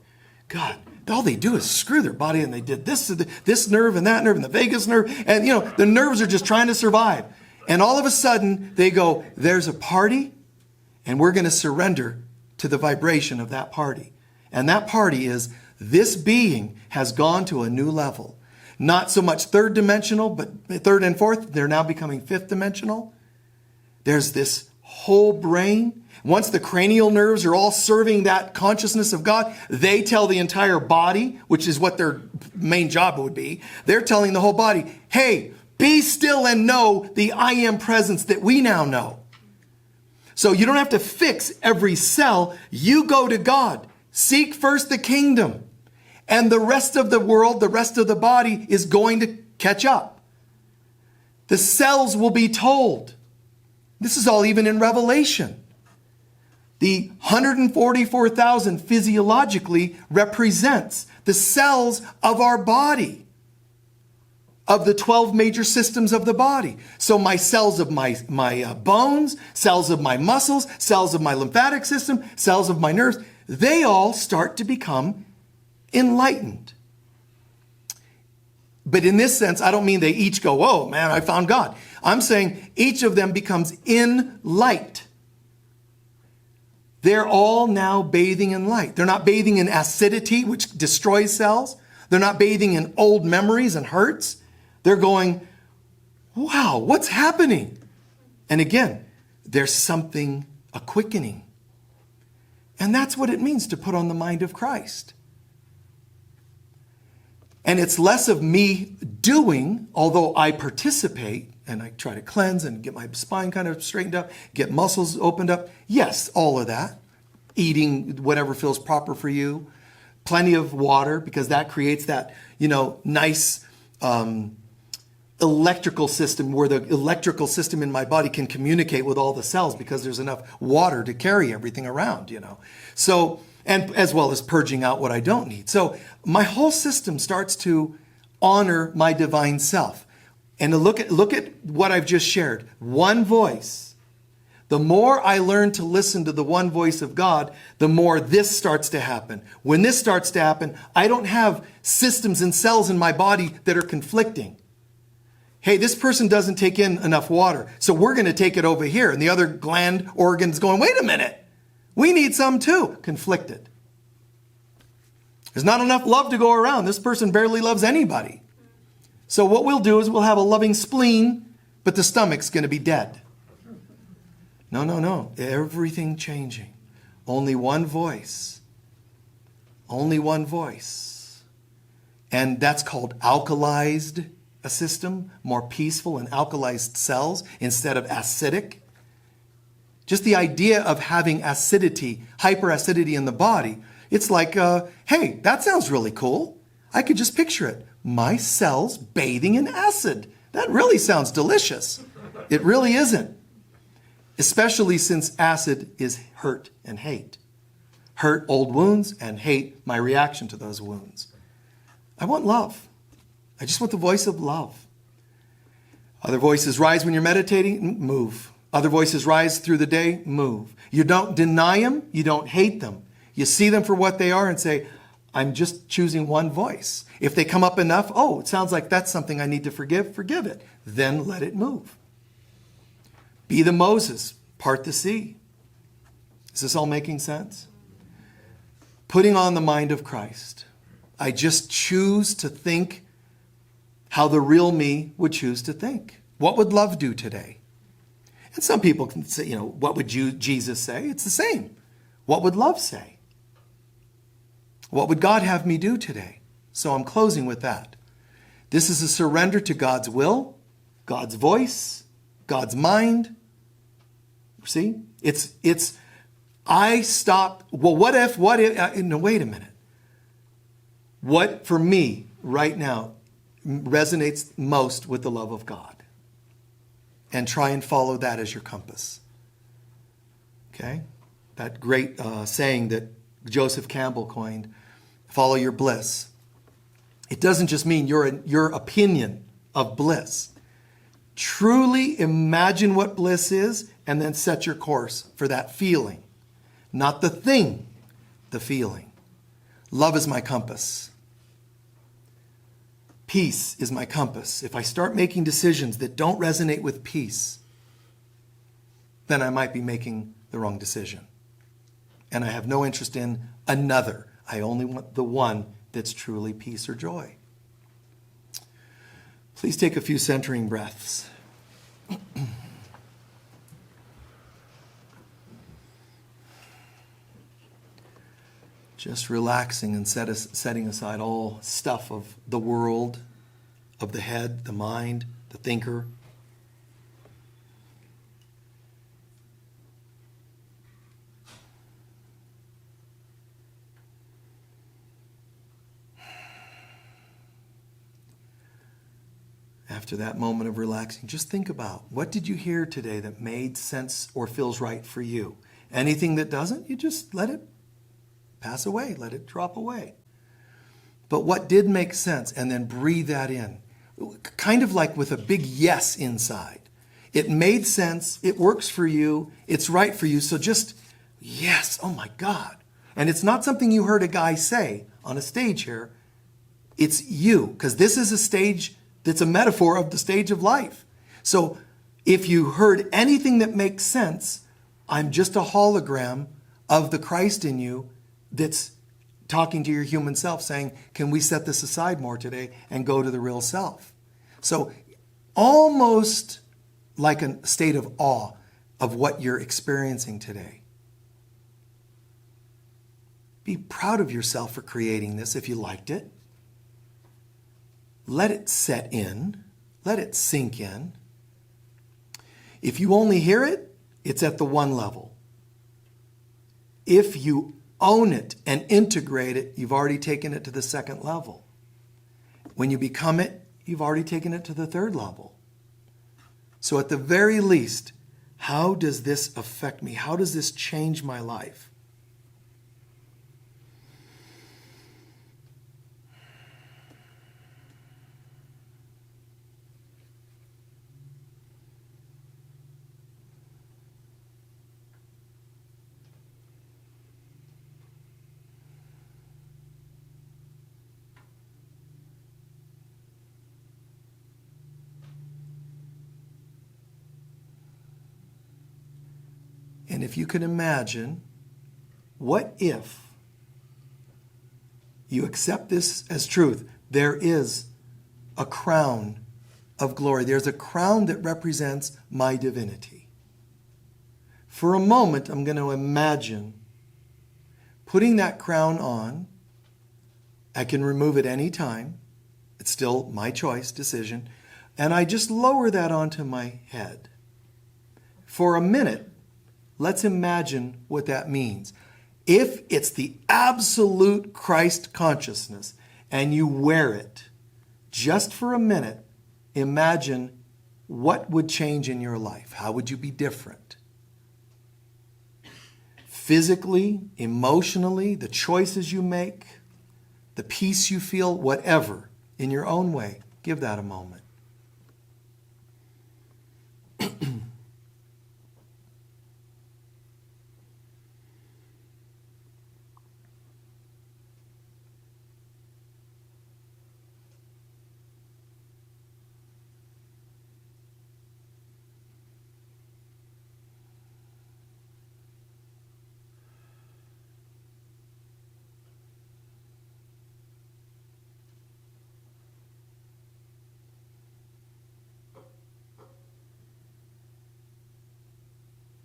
S1: God, all they do is screw their body, and they did this nerve and that nerve and the vagus nerve. And, the nerves are just trying to survive. And all of a sudden, they go, there's a party, and we're going to surrender to the vibration of that party. And that party is, this being has gone to a new level. Not so much third dimensional, but third and fourth, they're now becoming fifth dimensional. There's this whole brain. Once the cranial nerves are all serving that consciousness of God, they tell the entire body, which is what their main job would be. They're telling the whole body, hey, be still and know the I am presence that we now know. So you don't have to fix every cell. You go to God. Seek first the kingdom. And the rest of the world, the rest of the body is going to catch up. The cells will be told. This is all even in Revelation. The 144,000 physiologically represents the cells of our body, of the 12 major systems of the body. So my cells of my bones, cells of my muscles, cells of my lymphatic system, cells of my nerves, they all start to become enlightened. But in this sense, I don't mean they each go, oh man, I found God. I'm saying each of them becomes in light. They're all now bathing in light. They're not bathing in acidity, which destroys cells. They're not bathing in old memories and hurts. They're going, wow, what's happening? And again, there's something, a quickening. And that's what it means to put on the mind of Christ. And it's less of me doing, although I participate and I try to cleanse and get my spine kind of straightened up, get muscles opened up. Yes, all of that. Eating whatever feels proper for you. Plenty of water, because that creates that, nice electrical system where the electrical system in my body can communicate with all the cells because there's enough water to carry everything around, So, and as well as purging out what I don't need. So my whole system starts to honor my divine self. And to look at what I've just shared. One voice. The more I learn to listen to the one voice of God, the more this starts to happen. When this starts to happen, I don't have systems and cells in my body that are conflicting. Hey, this person doesn't take in enough water, so we're going to take it over here. And the other gland organ's going, wait a minute. We need some too. Conflicted. There's not enough love to go around. This person barely loves anybody. So what we'll do is we'll have a loving spleen, but the stomach's going to be dead. No. Everything changing. Only one voice. Only one voice. And that's called alkalized, a system, more peaceful and alkalized cells instead of acidic. Just the idea of having acidity, hyperacidity in the body, it's like, hey, that sounds really cool. I could just picture it. My cells bathing in acid. That really sounds delicious. It really isn't. Especially since acid is hurt and hate. Hurt old wounds and hate my reaction to those wounds. I want love. I just want the voice of love. Other voices rise when you're meditating, move. Other voices rise through the day, move. You don't deny them, you don't hate them. You see them for what they are and say, I'm just choosing one voice. If they come up enough, oh, it sounds like that's something I need to forgive it. Then let it move. Be the Moses, part the sea. Is this all making sense? Putting on the mind of Christ. I just choose to think how the real me would choose to think. What would love do today? And some people can say, what would Jesus say? It's the same. What would love say? What would God have me do today? So I'm closing with that. This is a surrender to God's will, God's voice, God's mind. See? I stop, well, what if, no, wait a minute. What, for me, right now, resonates most with the love of God? And try and follow that as your compass. Okay? That great saying that Joseph Campbell coined, follow your bliss. It doesn't just mean your opinion of bliss. Truly imagine what bliss is and then set your course for that feeling. Not the thing, the feeling. Love is my compass. Peace is my compass. If I start making decisions that don't resonate with peace, then I might be making the wrong decision. And I have no interest in another. I only want the one that's truly peace or joy. Please take a few centering breaths. Just relaxing and setting aside all stuff of the world, of the head, the mind, the thinker. After that moment of relaxing, just think about, what did you hear today that made sense or feels right for you? Anything that doesn't, you just let it pass away, let it drop away. But what did make sense, and then breathe that in. Kind of like with a big yes inside. It made sense, it works for you, it's right for you, so just, yes, oh my God. And it's not something you heard a guy say on a stage here. It's you, because this is a stage that's a metaphor of the stage of life. So if you heard anything that makes sense, I'm just a hologram of the Christ in you that's talking to your human self saying, can we set this aside more today and go to the real self? So almost like a state of awe of what you're experiencing today. Be proud of yourself for creating this if you liked it. Let it set in. Let it sink in. If you only hear it, it's at the one level. If you own it and integrate it, you've already taken it to the second level. When you become it, you've already taken it to the third level. So at the very least, how does this affect me? How does this change my life? And if you can imagine, what if you accept this as truth? There is a crown of glory. There's a crown that represents my divinity. For a moment, I'm going to imagine putting that crown on. I can remove it any time. It's still my choice, decision. And I just lower that onto my head. For a minute, let's imagine what that means. If it's the absolute Christ consciousness and you wear it just for a minute, imagine what would change in your life. How would you be different? Physically, emotionally, the choices you make, the peace you feel, whatever, in your own way. Give that a moment.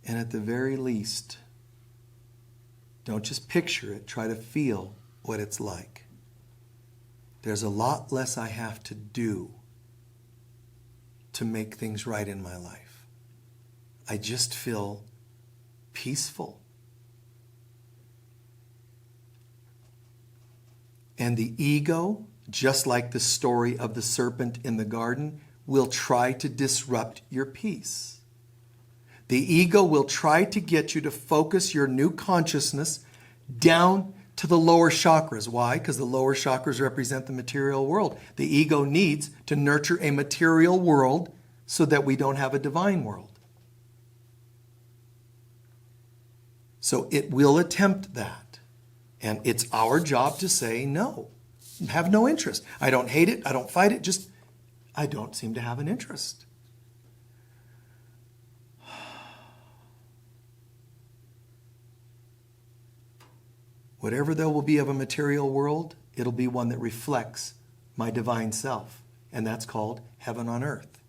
S1: And at the very least, don't just picture it, try to feel what it's like. There's a lot less I have to do to make things right in my life. I just feel peaceful. And the ego, just like the story of the serpent in the garden, will try to disrupt your peace. The ego will try to get you to focus your new consciousness down to the lower chakras. Why? Because the lower chakras represent the material world. The ego needs to nurture a material world so that we don't have a divine world. So it will attempt that. And it's our job to say no. Have no interest. I don't hate it. I don't fight it. Just, I don't seem to have an interest. Whatever there will be of a material world, it'll be one that reflects my divine self. And that's called heaven on earth.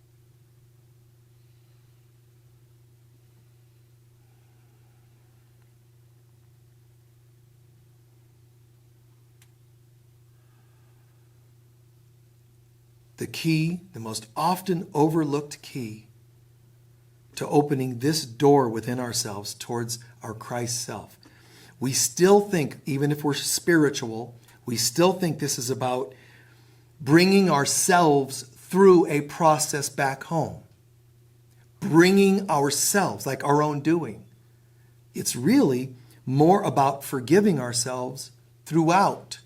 S1: The key, the most often overlooked key to opening this door within ourselves towards our Christ self. We still think, even if we're spiritual, we still think this is about bringing ourselves through a process back home. Bringing ourselves, like our own doing. It's really more about forgiving ourselves throughout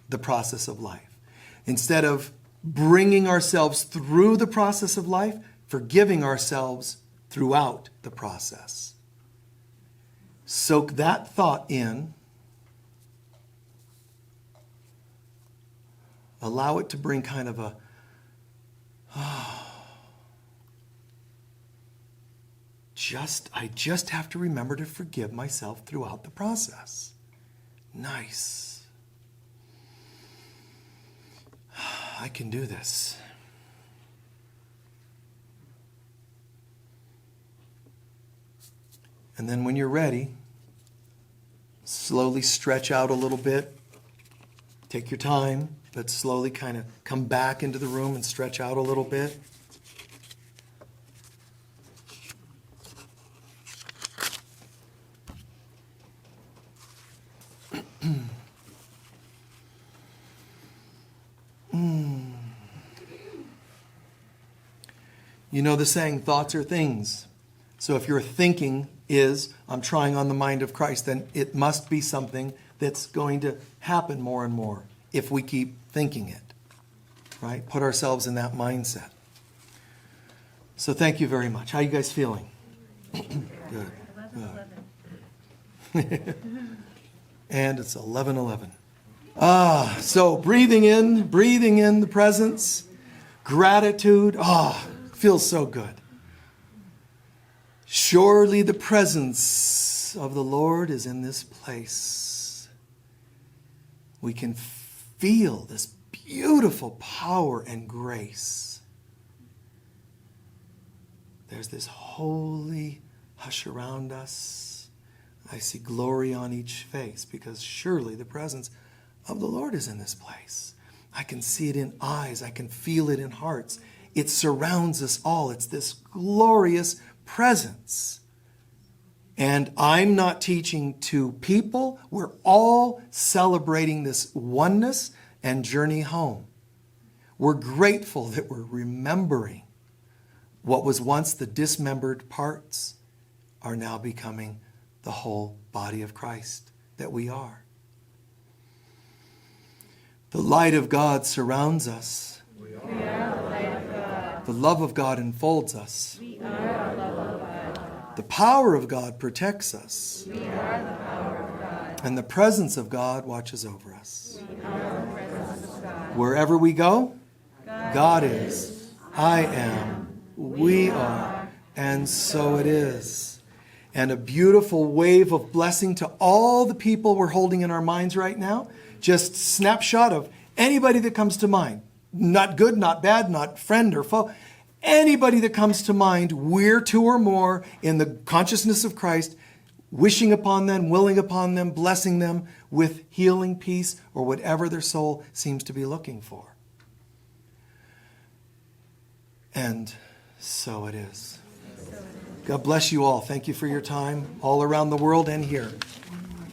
S1: the process of life. Instead of bringing ourselves through the process of life, forgiving ourselves throughout the process. Soak that thought in. Allow it to bring kind of a, I just have to remember to forgive myself throughout the process. Nice. I can do this. And then when you're ready, slowly stretch out a little bit. Take your time, but slowly kind of come back into the room and stretch out a little bit. You know the saying, thoughts are things. So if your thinking is, I'm trying on the mind of Christ, then it must be something that's going to happen more and more if we keep thinking it, right? Put ourselves in that mindset. So thank you very much. How are you guys feeling? Good. Good. And it's 11:11. So breathing in the presence, gratitude. Feels so good. Surely the presence of the Lord is in this place. We can feel this beautiful power and grace. There's this holy hush around us. I see glory on each face because surely the presence of the Lord is in this place. I can see it in eyes. I can feel it in hearts. It surrounds us all. It's this glorious presence. And I'm not teaching to people. We're all celebrating this oneness and journey home. We're grateful that we're remembering what was once the dismembered parts are now becoming the whole body of Christ that we are. The light of God surrounds us.
S2: We are the light of God.
S1: The love of God enfolds us.
S2: We are the love of God.
S1: The power of God protects us.
S2: We are the power of God.
S1: And the presence of God watches over us.
S2: We are the presence of God.
S1: Wherever we go, God is. I am. We are. And so it is. And a beautiful wave of blessing to all the people we're holding in our minds right now. Just snapshot of anybody that comes to mind. Not good, not bad, not friend or foe. Anybody that comes to mind, we're two or more in the consciousness of Christ, wishing upon them, willing upon them, blessing them with healing, peace, or whatever their soul seems to be looking for. And so it is. God bless you all. Thank you for your time all around the world and here.